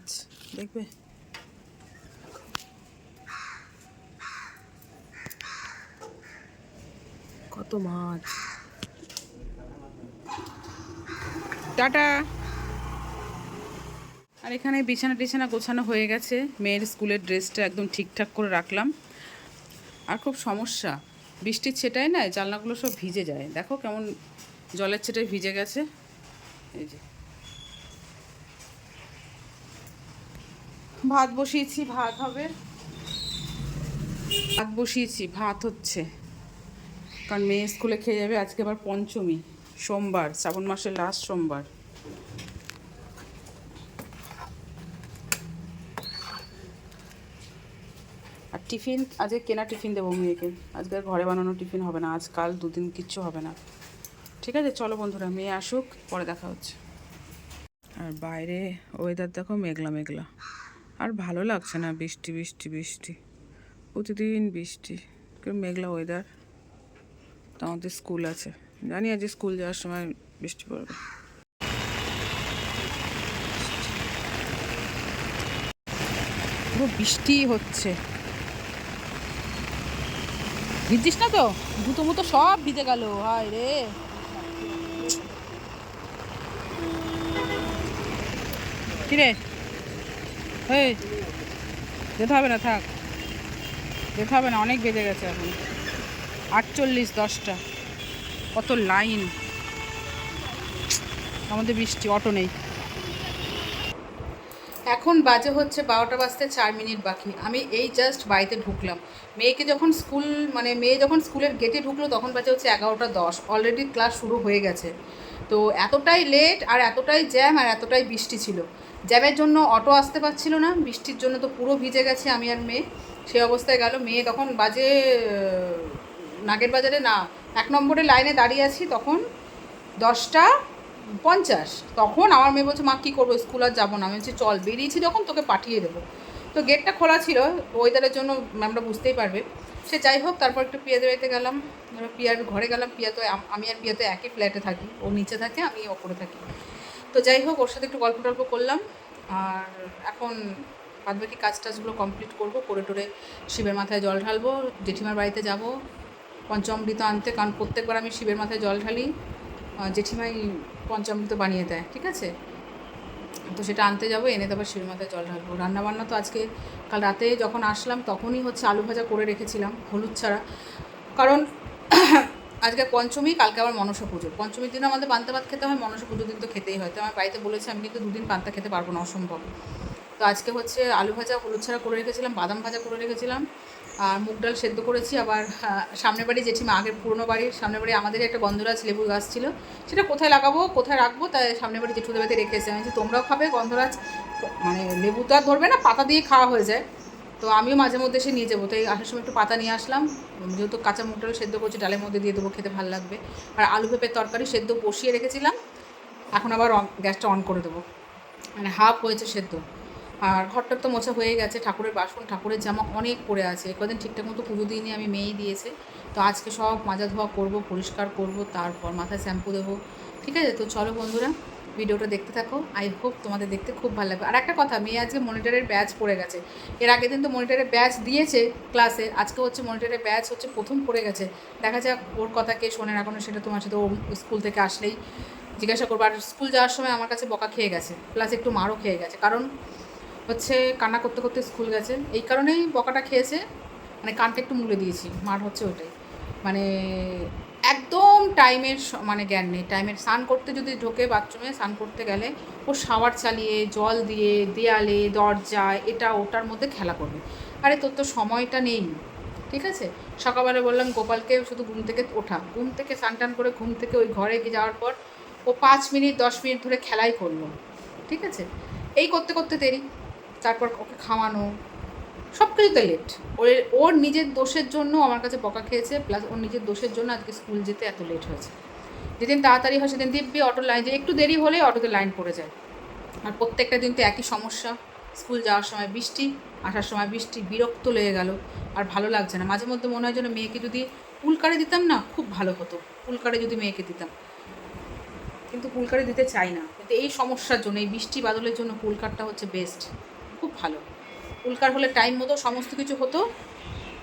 মাছ দেখবে, কত মাছ। টাটা। আর এখানে বিছানা টিছানা গোছানো হয়ে গেছে, মেয়ের স্কুলের ড্রেসটা একদম ঠিকঠাক করে রাখলাম। আর খুব সমস্যা, বৃষ্টির ছেটায় না জানলাগুলো সব ভিজে যায়, দেখো কেমন জলের ছেটায় ভিজে গেছে। এই যে ভাত বসিয়েছি, ভাত হবে, ভাত বসিয়েছি, ভাত হচ্ছে, কারণ মেয়ে স্কুলে খেয়ে যাবে। আজকে আবার পঞ্চমী, সোমবার, শ্রাবণ মাসের লাস্ট সোমবার। আর টিফিন আজকে কেনা টিফিন দেবো মেয়েকে, আজকে আর ঘরে বানানো টিফিন হবে না, আজকাল দুদিন কিচ্ছু হবে না। ঠিক আছে, চলো বন্ধুরা, মেয়ে আসুক, পরে দেখা হচ্ছে। আর বাইরে ওয়েদার দেখো, মেঘলা মেঘলা, আর ভালো লাগছে না, বৃষ্টি বৃষ্টি বৃষ্টি, প্রতিদিন বৃষ্টি, কেউ মেঘলা ওয়েদার। তো আমাদের স্কুল আছে, জানি আজ স্কুল যাওয়ার সময় বৃষ্টি পড়বে। পুরো বৃষ্টি হচ্ছে, ভিজছিস না তো? জুতো মুতো সব ভিজে গেল, হায় রে। কিরে, এই যেতে হবে না, থাক, যেতে হবে না, অনেক বেজে গেছে এখন 48, 10টা, কত লাইন, আমাদের বৃষ্টি, অটো নেই। এখন বাজে হচ্ছে 12টা বাজতে 4 মিনিট বাকি। আমি এই জাস্ট বাড়িতে ঢুকলাম, মেয়েকে যখন স্কুল, মানে মেয়ে যখন স্কুলের গেটে ঢুকলো তখন বাজে হচ্ছে 11টা 10, অলরেডি ক্লাস শুরু হয়ে গেছে। তো এতটাই লেট, আর এতটাই জ্যাম, আর এতটাই বৃষ্টি ছিল, জ্যামের জন্য অটো আসতে পারছিল না, বৃষ্টির জন্য তো পুরো ভিজে গেছে আমি আর মেয়ে। সেই অবস্থায় গেল, মেয়ে তখন বাজে নাগের বাজারে না, 1 নম্বরে লাইনে দাঁড়িয়ে আছি, তখন 10টা 50, তখন আমার মেয়ে বলছে, মা কী করবো, স্কুল আর যাবো না। আমি বলছি চল, বেরিয়েছি যখন তোকে পাঠিয়ে দেবো। তো গেটটা খোলা ছিল, ওয়েদারের জন্য ম্যামরা বুঝতেই পারবে। সে যাই হোক, তারপর একটু পিয়াদের বাড়িতে গেলাম, পিয়ার ঘরে গেলাম। পিয়া তো, আমি আর পিয়া তো একই ফ্ল্যাটে থাকি, ও নিচে থাকে, আমি ওপরে থাকি। তো যাই হোক, ওর সাথে একটু গল্প টল্প করলাম। আর এখন বাদবাকি কাজ টাজগুলো কমপ্লিট করবো, করে টোরে শিবের মাথায় জল ঢালবো, জেঠিমার বাড়িতে যাব পঞ্চামৃত আনতে, কারণ প্রত্যেকবার আমি শিবের মাথায় জল ঢালি, জেঠিমাই পঞ্চামৃত বানিয়ে দেয়, ঠিক আছে। তো সেটা আনতে যাবো, এনে তারপর শিবের মাথায় জল ঢালবো। রান্নাবান্না তো আজকে, কাল রাতে যখন আসলাম তখনই হচ্ছে আলু ভাজা করে রেখেছিলাম হলুদ ছাড়া, কারণ আজকে পঞ্চমী, কালকে আবার মনসা পুজো। পঞ্চমীর দিন আমাদের পান্তা ভাত খেতে হয়, মনসা পুজোর দিন তো খেতেই হয়। তো আমার বাড়িতে বলেছে আমি কিন্তু 2 দিন পান্তা খেতে পারবো না, অসম্ভব। তো আজকে হচ্ছে আলু ভাজা হলুদ ছাড়া করে রেখেছিলাম, বাদাম ভাজা করে রেখেছিলাম, আর মুগ ডাল সেদ্ধ করেছি। আবার সামনের বাড়ি জেঠিমা, আগের পুরনো বাড়ির সামনের বাড়ি আমাদের একটা গন্ধরাজ লেবু গাছ ছিল, সেটা কোথায় লাগাবো কোথায় রাখবো, তাই সামনের বাড়ি জেঠুদের বাড়িতে রেখে এসে আমি, তোমরাও খাবে গন্ধরাজ, মানে লেবু তো আর ধরবে না, পাতা দিয়ে খাওয়া হয়ে যায়। তো আমিও মাঝে মধ্যে এসে নিয়ে যাবো, তাই আসার সময় একটু পাতা নিয়ে আসলাম, যেহেতু কাঁচা মুগ ডাল সেদ্ধ করছি, ডালের মধ্যে দিয়ে দেবো, খেতে ভালো লাগবে। আর আলু পেঁপের তরকারি সেদ্ধ বসিয়ে রেখেছিলাম, এখন আবার গ্যাসটা অন করে দেবো, মানে হাফ হয়েছে সেদ্ধ। আর ঘরটার তো মোছা হয়ে গেছে, ঠাকুরের বাসন ঠাকুরের জামা অনেক পড়ে আছে, কদিন ঠিকঠাক মতো পুজো দিইনি, আমি মেয়েই দিয়েছে। তো আজকে সব মাজা ধোয়া করবো, পরিষ্কার করব, তারপর মাথায় শ্যাম্পু দেবো। ঠিক আছে, তো চলো বন্ধুরা, ভিডিওটা দেখতে থাকো, আই হোপ তোমাদের দেখতে খুব ভালো লাগবে। আর একটা কথা, মেয়ে আজকে মনিটরের ব্যাচ পড়ে গেছে, এর আগের দিন তো মনিটরের ব্যাচ দিয়েছে ক্লাসে, আজকে হচ্ছে মনিটরের ব্যাচ হচ্ছে প্রথম পড়ে গেছে। দেখা যাক ওর কথা কে শোনে না, কোনো সেটা তোমার সাথে ও স্কুল থেকে আসলেই জিজ্ঞাসা করবো। আর স্কুল যাওয়ার সময় আমার কাছে বকা খেয়ে গেছে, প্লাস একটু মারও খেয়ে গেছে, কারণ হচ্ছে কান্না করতে করতে স্কুল গেছে, এই কারণেই বকাটা খেয়েছে, মানে কানটা একটু মুলে দিয়েছি, মার হচ্ছে ওটাই, মানে একদম টাইমের মানে জ্ঞান নেই। টাইমের স্নান করতে যদি ঢোকে বাথরুমে, স্নান করতে গেলে ও শাওয়ার চালিয়ে জল দিয়ে দেয়ালে দরজায় এটা ওটার মধ্যে খেলা করবে। আরে তোর তো সময়টা নেই, ঠিক আছে। সকালবেলা বললাম গোপালকে শুধু ঘুম থেকে ওঠা, ঘুম থেকে স্নান টান করে ঘুম থেকে ওই ঘরে গিয়ে যাওয়ার পর ও 5 মিনিট 10 মিনিট ধরে খেলাই করলো, ঠিক আছে। এই করতে করতে দেরি, তারপর ওকে খাওয়ানো, সব কিছুতে লেট। ওর ওর নিজের দোষের জন্য আমার কাছে বকা খেয়েছে, প্লাস ওর নিজের দোষের জন্য আজকে স্কুল যেতে এত লেট হয়েছে। যেদিন তাড়াতাড়ি হয় সেদিন দিব্যি অটো লাইন, যে একটু দেরি হলেই অটোতে লাইন পড়ে যায়। আর প্রত্যেকটা দিন তো একই সমস্যা, স্কুল যাওয়ার সময় বৃষ্টি, আসার সময় বৃষ্টি, বিরক্ত লেগে গেল, আর ভালো লাগছে না। মাঝে মধ্যে মনে হয় যেন মেয়েকে যদি উলকারে দিতাম না, খুব ভালো হতো, উলকারে যদি মেয়েকে দিতাম। কিন্তু পুলকারি দিতে চাই না, কিন্তু এই সমস্যার জন্য, এই বৃষ্টি বাদলের জন্য পুলকারটা হচ্ছে বেস্ট, খুব ভালো। পুলকার হলে টাইম মতো সমস্ত কিছু হতো,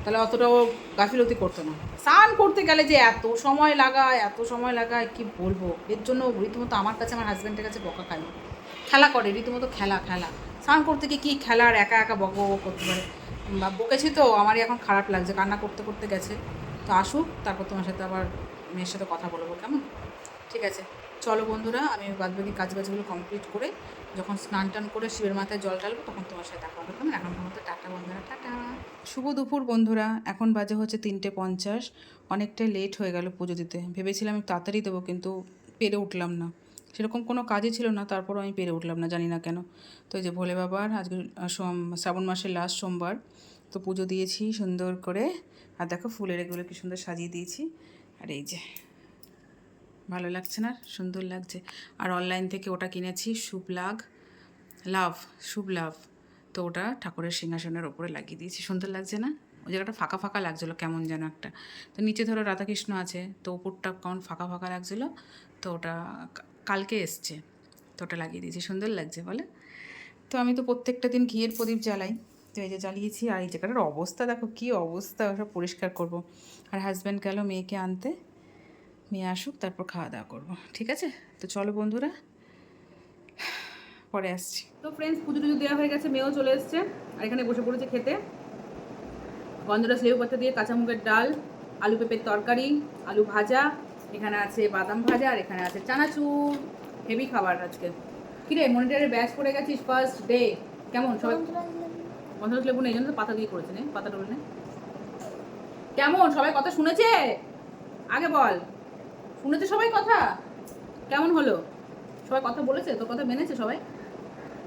তাহলে অতটাও গাফিলতি করতো না। স্নান করতে গেলে যে এত সময় লাগায় কি বলবো, এর জন্য রীতিমতো আমার কাছে, আমার হাজব্যান্ডের কাছে বকা খাই, খেলা করে রীতিমতো, খেলা স্নান করতে গিয়ে কী খেলার, একা একা বক করতে পারে। বা বকেছি তো আমারই এখন খারাপ লাগছে, কান্না করতে করতে গেছে। তো আসুক, তারপর তোমার সাথে আবার মেয়ের সাথে কথা বলবো, কেমন? ঠিক আছে, চলো বন্ধুরা, আমি বাদবাকি কাজবাজগুলো কমপ্লিট করে যখন স্নান টান করে শিবের মাথায় জল ঢালবো তখন তোমার সাথে দেখা হবে, কেমন? এখন তোমার টাটা বন্ধুরা, টাটা। শুভ দুপুর বন্ধুরা, এখন বাজে হচ্ছে 3:50। অনেকটাই লেট হয়ে গেল পুজো দিতে। ভেবেছিলাম আমি তাড়াতাড়ি দেবো, কিন্তু পেরে উঠলাম না, সেরকম কোনো কাজই ছিল না, তারপরও আমি পেরে উঠলাম না, জানি না কেন। তো এই যে ভোলে বাবার আজকে শ্রাবণ মাসের লাস্ট সোমবার, তো পুজো দিয়েছি সুন্দর করে। আর দেখো ফুলের এগুলো কি সুন্দর সাজিয়ে দিয়েছি। আর এই যে ভালো লাগছে না, সুন্দর লাগছে। আর অনলাইন থেকে ওটা কিনেছি, শুভ লাভ। তো ওটা ঠাকুরের সিংহাসনের ওপরে লাগিয়ে দিয়েছি, সুন্দর লাগছে না? ওই জায়গাটা ফাঁকা ফাঁকা লাগছিলো কেমন যেন একটা। তো নিচে ধরো রাধাকৃষ্ণ আছে, তো ওপরটা কেমন ফাঁকা ফাঁকা লাগছিলো, তো ওটা কালকে এসছে, তো ওটা লাগিয়ে দিয়েছি, সুন্দর লাগছে বলে। তো আমি তো প্রত্যেকটা দিন ঘিয়ের প্রদীপ জ্বালাই, তো এই যে জ্বালিয়েছি। আর এই জায়গাটার অবস্থা দেখো, কী অবস্থা, ওসব পরিষ্কার করব। আর হাজব্যান্ড গেল মেয়েকে আনতে, মেয়ে আসুক তারপর খাওয়া দাওয়া করবো, ঠিক আছে? তো চলো বন্ধুরা, পরে আসছি। তো ফ্রেন্ডস, পুজো টুজো দেওয়া হয়ে গেছে, মেয়েও চলে এসছে, আর এখানে বসে পড়েছে খেতে। গন্ধরাজ লেবু পাতা দিয়ে কাঁচা মুগের ডাল, আলু পেঁপের তরকারি, আলু ভাজা, এখানে আছে বাদাম ভাজা, আর এখানে আছে চানাচুর। হেভি খাবার আজকে। কিরে মনিটরে ব্যাচ পড়ে গেছিস ফার্স্ট ডে, কেমন সবাই? গন্ধরাজ লেবু নেই, এই জন্য তো পাতা দিয়ে করেছে, নে পাতাটা বলে নে। কেমন সবাই কথা শুনেছে? আগে বল, শুনেছে সবাই কথা? কেমন হলো? সবাই কথা বলেছে, তোর কথা মেনেছে সবাই?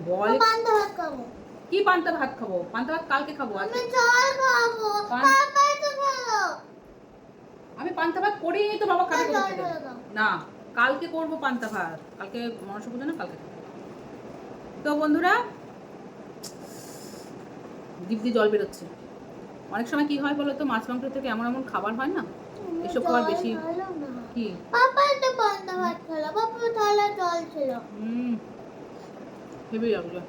বল। পান্তা ভাত খাবো। কি পান্তা ভাত খাবো? পান্তা ভাত কালকে খাবো। আমি জল খাবো। পান্তা তো খাবো। আমি পান্তা ভাত করি তো বাবা খাবে কোথা থেকে? না, কালকে করব পান্তা ভাত, কালকে মনসা পুজো না, কালকে। তো বন্ধুরা, জিভ দিয়ে জল বেরোচ্ছে। অনেক সময় কি হয় বলো তো, মাছ মাংস থেকে এমন এমন খাবার হয় না, এসব খাবার বেশি। কি পাপা তো পান্তা ভাত খেলো, পাপা থালা জল ছিল। হেভি লাগলো,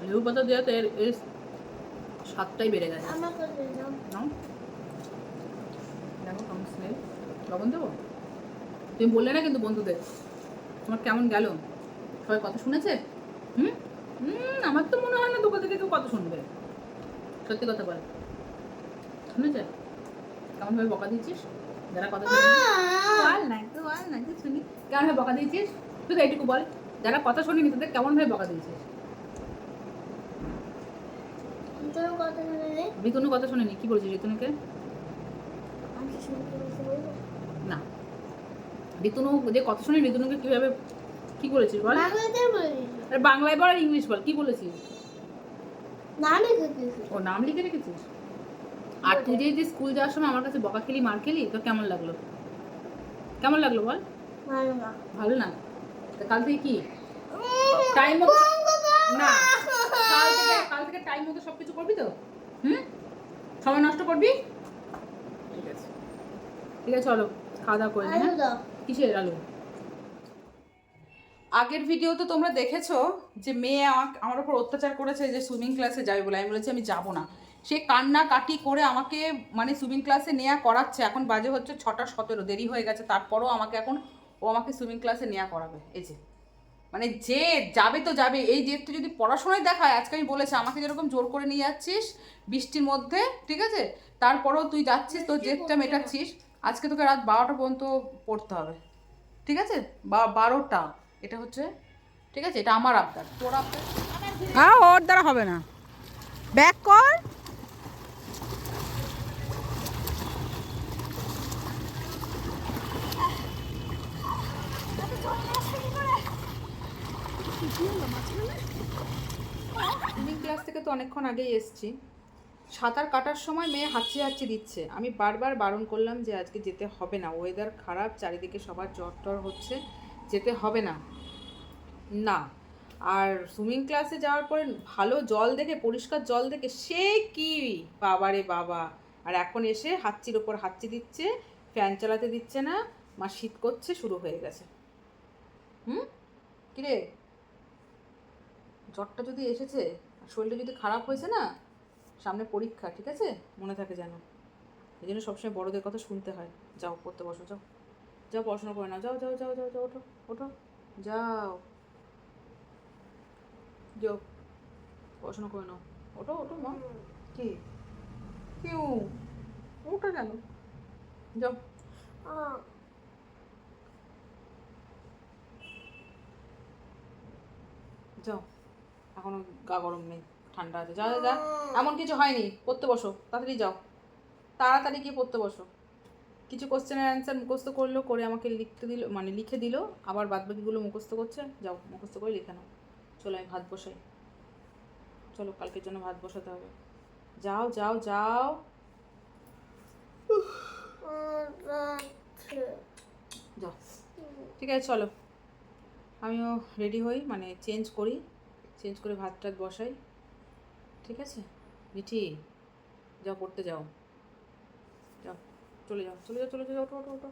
লেবু পাতা দেওয়াতে এর স্বাদটাই বেড়ে গেছে। আমাকে দাও। দেখো কেমন স্মেল। লবণ দেবো? তুমি বললে না কিন্তু বন্ধুদের, তোমার কেমন গেল? সবাই কথা শুনেছে? আমার তো মনে হয় না দোকান থেকে কেউ কথা শুনবে। সত্যি কথা বল, শুনেছে? কেমন ভাবে বকা দিয়েছিস? যারা কথা শুনি, কেমন ভাবে বকা দিয়েছিস? তুই এইটুকু বল, যারা কথা শুনিনি তাদের কেমন ভাবে বকা দিয়েছিস? ঋতুনু কথা শুনেনি, কি বলছিস ঋতুনুকে? না, ঋতুনু যে কথা শুনি, ঋতুনুকে কিভাবে কি বলেছিস বল? বাংলায় বল আর ইংলিশ বল, কি বলেছিস? ও নাম লিখে রেখেছিস। আর তুই যে স্কুল যাওয়ার সময় আমার কাছে বকা খেলি, মার খেলি, তো কেমন লাগলো? কেমন লাগলো বল? ভালো না? কাল থেকে কি টাইম মতো না, কাল থেকে টাইম মতো সবকিছু করবি তো? সময় নষ্ট করবি? ঠিক আছে, ঠিক আছে, চলো খাওয়া দাওয়া করে নি। কিসের আলু? আগের ভিডিও তো তোমরা দেখেছো যে মেয়ে আমার উপর অত্যাচার করেছে, যে সুইমিং ক্লাসে যাবে বলে। আমি বলেছি আমি যাবো না, সে কান্নাকাটি করে আমাকে মানে সুইমিং ক্লাসে নেওয়া করাচ্ছে। এখন বাজে হচ্ছে 6:17, দেরি হয়ে গেছে, তারপরও আমাকে এখন ও আমাকে সুইমিং ক্লাসে নেওয়া করাবে। এই যে মানে যে যাবে তো যাবে, এই জেদটা যদি পড়াশোনায় দেখায়, আজকে আমি বলেছি আমাকে যেরকম জোর করে নিয়ে যাচ্ছিস বৃষ্টির মধ্যে, ঠিক আছে, তারপরেও তুই যাচ্ছিস, তোর জেদটা মেটাচ্ছিস। আজকে তোকে রাত 12টা পর্যন্ত পড়তে হবে, ঠিক আছে? 12টা, এটা হচ্ছে, ঠিক আছে, এটা আমার আবদার, তোর আবদার। হ্যাঁ, ওর দ্বারা হবে না, ব্যাক কর। সুইমিং ক্লাস থেকে তো অনেকক্ষণ আগেই এসছি। সাঁতার কাটার সময় মেয়ে হাঁচি দিচ্ছে, আমি বারবার বারণ করলাম যে আজকে যেতে হবে না, ওয়েদার খারাপ, চারিদিকে সবার জ্বর টর হচ্ছে, যেতে হবে না। না, আর সুইমিং ক্লাসে যাওয়ার পরে ভালো জল দেখে, পরিষ্কার জল দেখে সে কি বাবারে বাবা। আর এখন এসে হাঁচির ওপর হাঁচি দিচ্ছে, ফ্যান চালাতে দিচ্ছে না, মা শীত করছে, শুরু হয়ে গেছে। হুম, কিরে, জ্বরটা যদি এসেছে আর শরীরটা যদি খারাপ হয়েছে না, সামনে পরীক্ষা, ঠিক আছে, মনে থাকে যেন। এই জন্য সবসময় বড়দের কথা শুনতে হয়। যাও পড়তে বসো, যাও যাও পড়াশোনা করে নাও, যাও যাও যাও যাও যাও, ওঠো ওঠো, যাও যাও পড়াশোনা করে নাও, ওঠো ওঠো মা। কি কেউ ওটা কেন, যাও যাও, এখনো গা গরম নেই, ঠান্ডা আছে, যা যা যা, এমন কিছু হয়নি, পড়তে বসো তাড়াতাড়ি, যাও তাড়াতাড়ি গিয়ে পড়তে বসো। কিছু কোশ্চেনের অ্যান্সার মুখস্থ করলো, করে আমাকে লিখতে দিল, মানে লিখে দিল, আবার বাদবাকিগুলো মুখস্থ করছে, যাও মুখস্থ করে লিখে নাও। চলো আমি ভাত বসাই, চলো কালকের জন্য ভাত বসাতে হবে, যাও যাও যাও। যাও, ঠিক আছে চলো, আমিও রেডি হই, মানে চেঞ্জ করি, চেঞ্জ করে ভাত টাত বসাই, ঠিক আছে মিঠি, যাও পড়তে যাও, যাও চলে যাও চলে যাও চলে যাও, ওঠো ওঠো ওঠো।